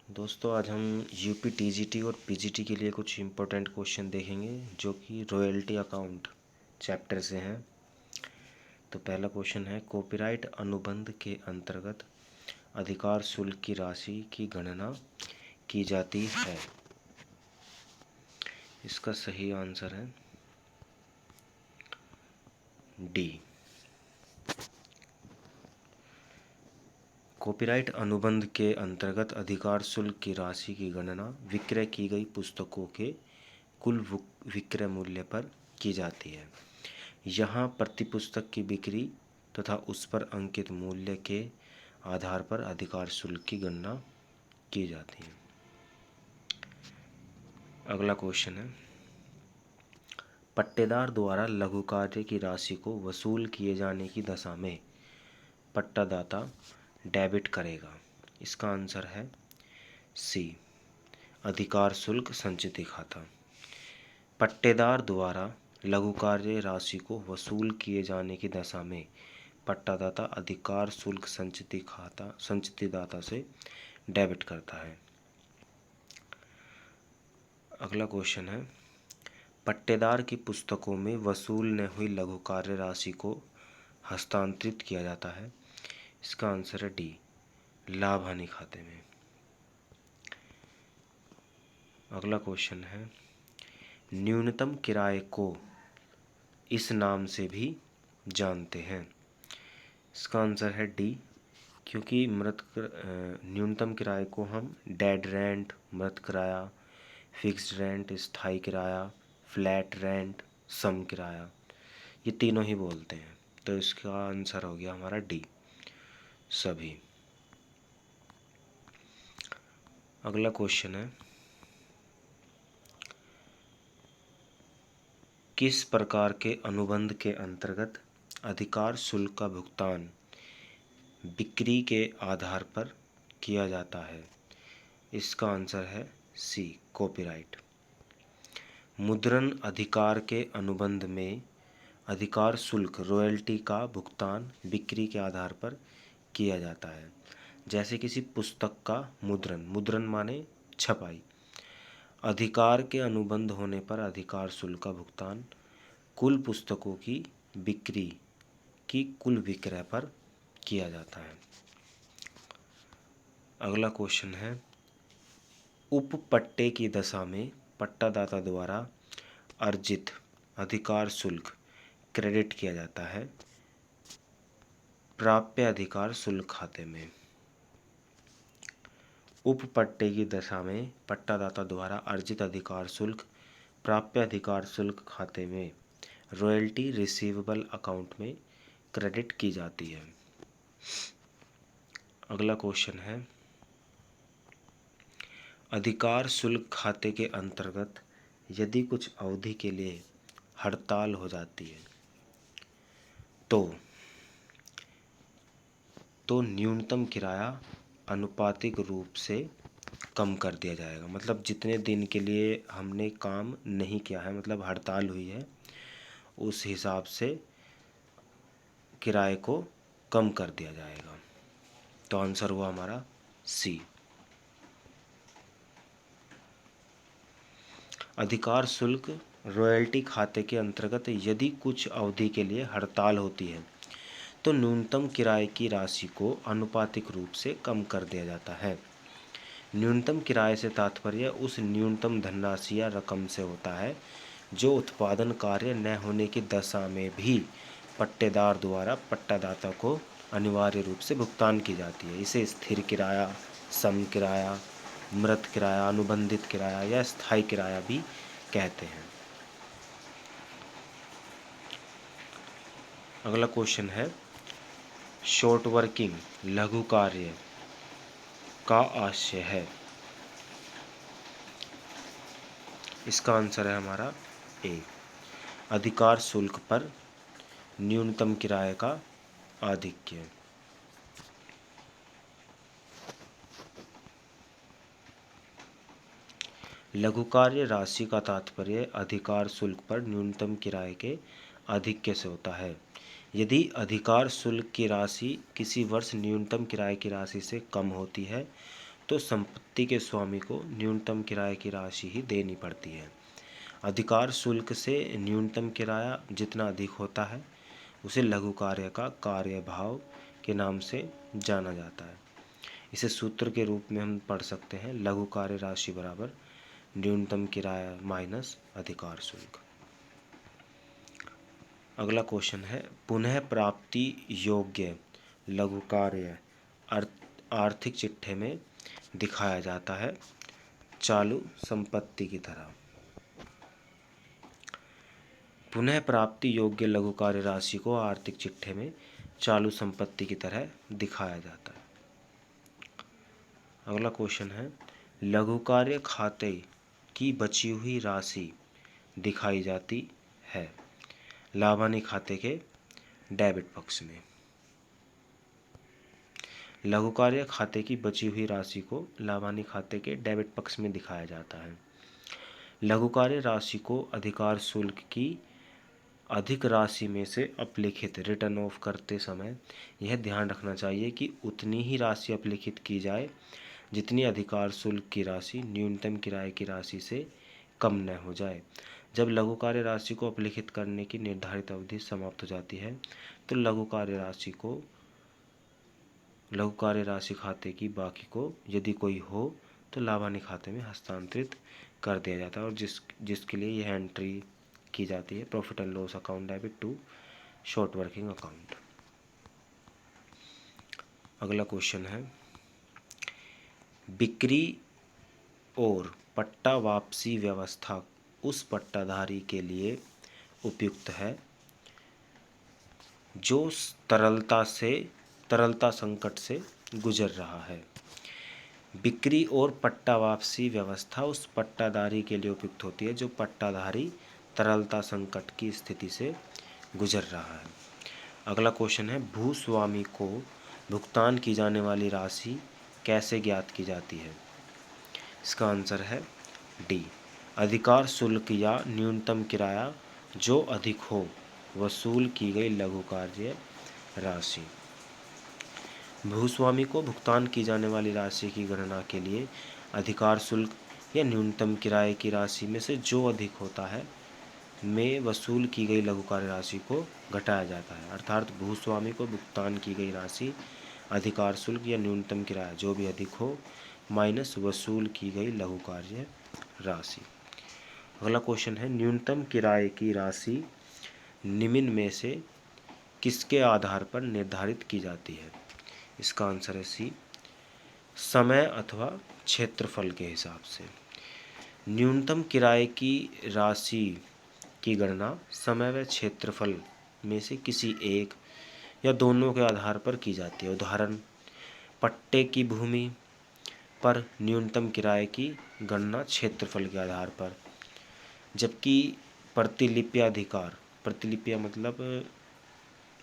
दोस्तों आज हम यूपी टीजीटी और पीजीटी के लिए कुछ इम्पोर्टेंट क्वेश्चन देखेंगे जो कि रॉयल्टी अकाउंट चैप्टर से हैं। तो पहला क्वेश्चन है, कॉपीराइट अनुबंध के अंतर्गत अधिकार शुल्क की राशि की गणना की जाती है। इसका सही आंसर है डी। कॉपीराइट अनुबंध के अंतर्गत अधिकार शुल्क की राशि की गणना विक्रय की गई पुस्तकों के कुल विक्रय मूल्य पर की जाती है। यहाँ प्रति पुस्तक की बिक्री तथा उस पर अंकित मूल्य के आधार पर अधिकार शुल्क की गणना की जाती है। अगला क्वेश्चन है, पट्टेदार द्वारा लघु कार्य की राशि को वसूल किए जाने की दशा में पट्टादाता डेबिट करेगा। इसका आंसर है सी, अधिकार शुल्क संचिति खाता। पट्टेदार द्वारा लघु कार्य राशि को वसूल किए जाने की दशा में पट्टादाता अधिकार शुल्क संचिति दाता से डेबिट करता है। अगला क्वेश्चन है, पट्टेदार की पुस्तकों में वसूल न हुई लघु कार्य राशि को हस्तांतरित किया जाता है। इसका आंसर है डी, लाभ हानि खाते में। अगला क्वेश्चन है, न्यूनतम किराए को इस नाम से भी जानते हैं। इसका आंसर है डी, क्योंकि न्यूनतम किराए को हम डेड रेंट, मृत किराया, फिक्स्ड रेंट, स्थायी किराया, फ्लैट रेंट, सम किराया, ये तीनों ही बोलते हैं। तो इसका आंसर हो गया हमारा डी, सभी। अगला क्वेश्चन है, किस प्रकार के अनुबंध के अंतर्गत अधिकार शुल्क का भुगतान बिक्री के आधार पर किया जाता है। इसका आंसर है सी, कॉपीराइट। मुद्रण अधिकार के अनुबंध में अधिकार शुल्क रॉयल्टी का भुगतान बिक्री के आधार पर किया जाता है। जैसे किसी पुस्तक का मुद्रण माने छपाई, अधिकार के अनुबंध होने पर अधिकार शुल्क का भुगतान कुल पुस्तकों की बिक्री की कुल विक्रय पर किया जाता है। अगला क्वेश्चन है, उपपट्टे की दशा में पट्टादाता द्वारा अर्जित अधिकार शुल्क क्रेडिट किया जाता है प्राप्य अधिकार शुल्क खाते में। उपपट्टे की दशा में पट्टादाता द्वारा अर्जित अधिकार शुल्क प्राप्य अधिकार शुल्क खाते में रॉयल्टी रिसीवेबल अकाउंट में क्रेडिट की जाती है। अगला क्वेश्चन है, अधिकार शुल्क खाते के अंतर्गत यदि कुछ अवधि के लिए हड़ताल हो जाती है तो न्यूनतम किराया अनुपातिक रूप से कम कर दिया जाएगा। मतलब जितने दिन के लिए हमने काम नहीं किया है, मतलब हड़ताल हुई है, उस हिसाब से किराए को कम कर दिया जाएगा। तो आंसर हुआ हमारा सी। अधिकार शुल्क रॉयल्टी खाते के अंतर्गत यदि कुछ अवधि के लिए हड़ताल होती है तो न्यूनतम किराए की राशि को अनुपातिक रूप से कम कर दिया जाता है। न्यूनतम किराए से तात्पर्य उस न्यूनतम धनराशि या रकम से होता है जो उत्पादन कार्य न होने की दशा में भी पट्टेदार द्वारा पट्टादाता को अनिवार्य रूप से भुगतान की जाती है। इसे स्थिर किराया, सम किराया, मृत किराया, अनुबंधित किराया या स्थायी किराया भी कहते हैं। अगला क्वेश्चन है, शॉर्ट वर्किंग लघु कार्य का आशय है। इसका आंसर है हमारा ए, अधिकार शुल्क पर न्यूनतम किराए का आधिक्य। लघु कार्य राशि का तात्पर्य अधिकार शुल्क पर न्यूनतम किराए के आधिक्य से होता है। यदि अधिकार शुल्क की राशि किसी वर्ष न्यूनतम किराए की राशि से कम होती है तो संपत्ति के स्वामी को न्यूनतम किराए की राशि ही देनी पड़ती है। अधिकार शुल्क से न्यूनतम किराया जितना अधिक होता है उसे लघु कार्य का कार्यभाव के नाम से जाना जाता है। इसे सूत्र के रूप में हम पढ़ सकते हैं, लघु कार्य राशि बराबर न्यूनतम किराया माइनस अधिकार शुल्क। अगला क्वेश्चन है, पुनः प्राप्ति योग्य लघु कार्य आर्थिक चिट्ठे में दिखाया जाता है चालू संपत्ति की तरह। पुनः प्राप्ति योग्य लघु कार्य राशि को आर्थिक चिट्ठे में चालू संपत्ति की तरह दिखाया जाता है। अगला क्वेश्चन है, लघु कार्य खाते की बची हुई राशि दिखाई जाती है लाभानी खाते के डेबिट पक्ष में। लघु कार्य खाते की बची हुई राशि को लाभानी खाते के डेबिट पक्ष में दिखाया जाता है। लघु कार्य राशि को अधिकार शुल्क की अधिक राशि में से अपलिखित रिटर्न ऑफ करते समय यह ध्यान रखना चाहिए कि उतनी ही राशि अपलिखित की जाए जितनी अधिकार शुल्क की राशि न्यूनतम किराए की राशि से कम न हो जाए। जब लघु कार्य राशि को अपलिखित करने की निर्धारित अवधि समाप्त हो जाती है तो लघु कार्य राशि खाते की बाकी को यदि कोई हो तो लाभानी खाते में हस्तांतरित कर दिया जाता है और जिसके लिए यह एंट्री की जाती है profit and loss account debit to short working account. अगला क्वेश्चन है, बिक्री और पट्टा वापसी व्यवस्था उस पट्टाधारी के लिए उपयुक्त है जो तरलता संकट से गुजर रहा है। बिक्री और पट्टा वापसी व्यवस्था उस पट्टाधारी के लिए उपयुक्त होती है जो पट्टाधारी तरलता संकट की स्थिति से गुजर रहा है। अगला क्वेश्चन है, भूस्वामी को भुगतान की जाने वाली राशि कैसे ज्ञात की जाती है? इसका आंसर है डी, अधिकार शुल्क या न्यूनतम किराया जो अधिक हो वसूल की गई लघु कार्य राशि। भूस्वामी को भुगतान की जाने वाली राशि की गणना के लिए अधिकार शुल्क या न्यूनतम किराए की राशि में से जो अधिक होता है में वसूल की गई लघु कार्य राशि को घटाया जाता है। अर्थात भूस्वामी को भुगतान की गई राशि अधिकार शुल्क या न्यूनतम किराया जो भी अधिक हो माइनस वसूल की गई लघु कार्य राशि। अगला क्वेश्चन है, न्यूनतम किराए की राशि निम्न में से किसके आधार पर निर्धारित की जाती है? इसका आंसर है सी, समय अथवा क्षेत्रफल के हिसाब से। न्यूनतम किराए की राशि की गणना समय व क्षेत्रफल में से किसी एक या दोनों के आधार पर की जाती है। उदाहरण, पट्टे की भूमि पर न्यूनतम किराए की गणना क्षेत्रफल के आधार पर, जबकि प्रतिलिपि मतलब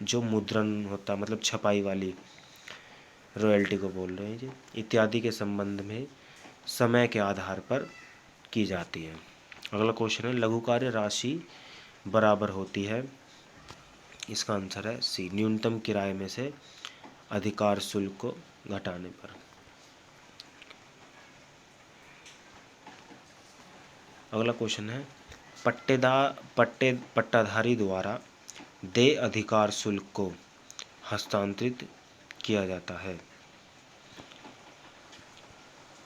जो मुद्रण होता मतलब छपाई वाली रॉयल्टी को बोल रहे हैं जी, इत्यादि के संबंध में समय के आधार पर की जाती है। अगला क्वेश्चन है, लघु कार्य राशि बराबर होती है, इसका आंसर है सी, न्यूनतम किराए में से अधिकार शुल्क को घटाने पर। अगला क्वेश्चन है, पट्टाधारी द्वारा देय अधिकार शुल्क को हस्तांतरित किया जाता है।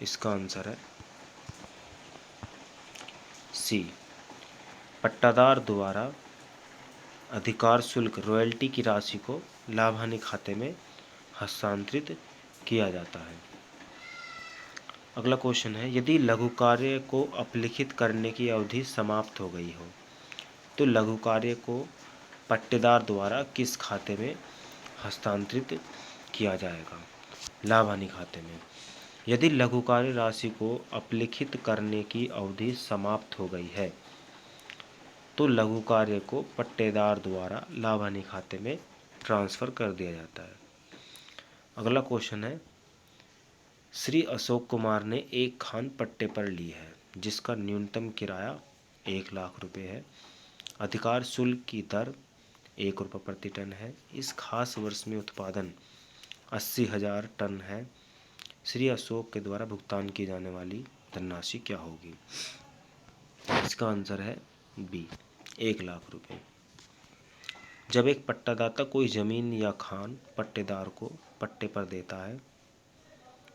इसका आंसर है सी, पट्टादार द्वारा अधिकार शुल्क रॉयल्टी की राशि को लाभानी खाते में हस्तांतरित किया जाता है। अगला क्वेश्चन है, यदि लघु कार्य को अपलिखित करने की अवधि समाप्त हो गई हो तो लघु कार्य को पट्टेदार द्वारा किस खाते में हस्तांतरित किया जाएगा? लाभानी खाते में। यदि लघु कार्य राशि को अपलिखित करने की अवधि समाप्त हो गई है तो लघु कार्य को पट्टेदार द्वारा लाभानी खाते में ट्रांसफ़र कर दिया जाता है। अगला क्वेश्चन है, श्री अशोक कुमार ने एक खान पट्टे पर ली है जिसका न्यूनतम किराया 1 लाख रुपए है। अधिकार शुल्क की दर 1 रुपये प्रति टन है। इस खास वर्ष में उत्पादन 80,000 टन है। श्री अशोक के द्वारा भुगतान की जाने वाली धनराशि क्या होगी? इसका आंसर है बी, 1,00,000 रुपये। जब एक पट्टादाता कोई जमीन या खान पट्टेदार को पट्टे पर देता है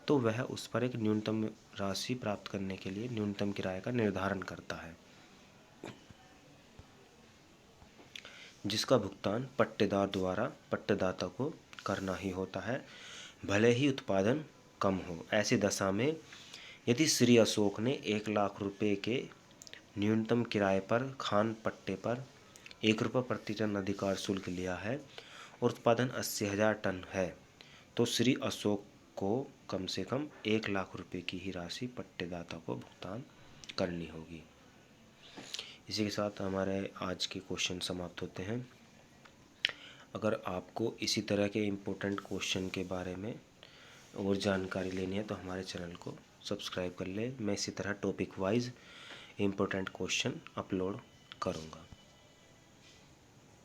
तो वह उस पर एक न्यूनतम राशि प्राप्त करने के लिए न्यूनतम किराए का निर्धारण करता है, जिसका भुगतान पट्टेदार द्वारा पट्टेदाता को करना ही होता है, भले ही उत्पादन कम हो। ऐसी दशा में यदि श्री अशोक ने 1,00,000 रुपये के न्यूनतम किराए पर खान पट्टे पर 1 रुपये प्रति टन अधिकार शुल्क लिया है और उत्पादन 80,000 टन है, तो श्री अशोक को कम से कम 1,00,000 रुपये की ही राशि पट्टेदाता को भुगतान करनी होगी। इसी के साथ हमारे आज के क्वेश्चन समाप्त होते हैं। अगर आपको इसी तरह के इम्पोर्टेंट क्वेश्चन के बारे में और जानकारी लेनी है तो हमारे चैनल को सब्सक्राइब कर लें। मैं इसी तरह topic wise important question upload करूँगा।